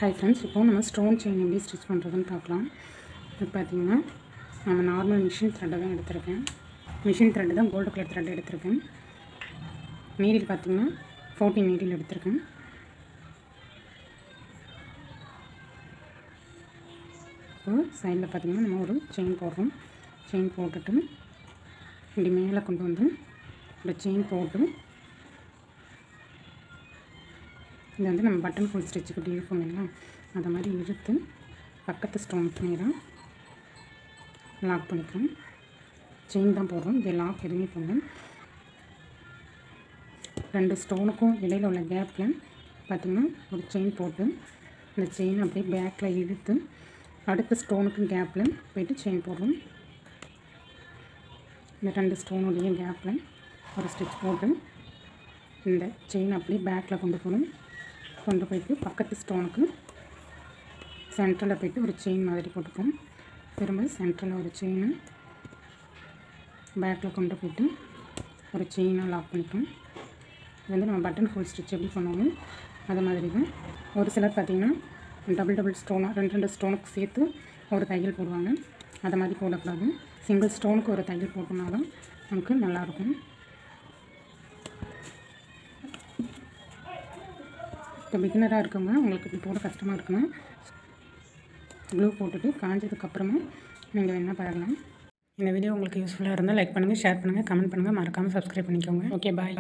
Hi friends, இப்போ நம்ம stone chain எப்படி ஸ்டிச் பண்ணுறதுன்னு பார்க்கலாம். இப்போ பார்த்திங்கன்னா நம்ம நார்மல் மிஷின் த்ரெட்டை தான் எடுத்திருக்கேன். மிஷின் த்ரெட்டு தான் கோல்டு கலர் த்ரெட் எடுத்திருக்கேன். நீடில் பார்த்திங்கன்னா 14 நீடில் எடுத்திருக்கேன். இப்போ சைடில் பார்த்திங்கன்னா நம்ம ஒரு செயின் போடுறோம். செயின் போட்டுட்டு இப்படி மேலே கொண்டு வந்து இந்த செயின் போட்டு இது வந்து நம்ம பட்டன் ஃபுல் ஸ்டிச்சுக்கு இப்படி இருக்கும் இல்லைங்களா, அதை மாதிரி இழுத்து பக்கத்து ஸ்டோனுக்கு நேராக லாக் பண்ணிக்கிறோம். செயின் தான் போடுறோம், இது லாக் எதுவுமே பண்ணலாம். 2 ஸ்டோனுக்கும் இடையில் உள்ள கேப்பில் பார்த்திங்கன்னா ஒரு செயின் போட்டு இந்த செயின் அப்படியே பேக்கில் இழுத்து அடுத்த ஸ்டோனுக்கும் கேப்பில் போய்ட்டு செயின் போடுறோம். இந்த 2 ஸ்டோனுடைய கேப்பில் ஒரு ஸ்டிச் போட்டு இந்த செயின் அப்படியே பேக்கில் கொண்டு போய்ட்டு பக்கத்து ஸ்டோனுக்கு சென்டரில் போய்ட்டு ஒரு செயின் மாதிரி போட்டுப்போம். திரும்ப சென்டரில் ஒரு செயினை பேக்கில் கொண்டு போய்ட்டு ஒரு செயினை லாக் பண்ணிப்போம். இது வந்து நம்ம பட்டன் ஃபுல் ஸ்டிச் எப்படி பண்ணுவோம் அது மாதிரி தான். ஒரு சிலர் பார்த்திங்கன்னா டபுள் ஸ்டோனாக 2 ஸ்டோனுக்கு சேர்த்து ஒரு தையல் போடுவாங்க. அதை மாதிரி போடக்கூடாது. சிங்கிள் ஸ்டோனுக்கு ஒரு தையல் போட்டோம்னா தான் நமக்கு நல்லாயிருக்கும். இப்போ பிகினராக இருக்கவங்க உங்களுக்கு இப்படி போட கஷ்டமாக இருக்குன்னா க்ளூ போட்டுட்டு காஞ்சதுக்கப்புறமா நீங்கள் வேணால் பாருங்கள். இந்த வீடியோ உங்களுக்கு யூஸ்ஃபுல்லாக இருந்தால் லைக் பண்ணுங்கள், ஷேர் பண்ணுங்கள், கமெண்ட் பண்ணுங்கள், மறக்காமல் சப்ஸ்கிரைப் பண்ணிக்கோங்க. ஓகே, பாய்.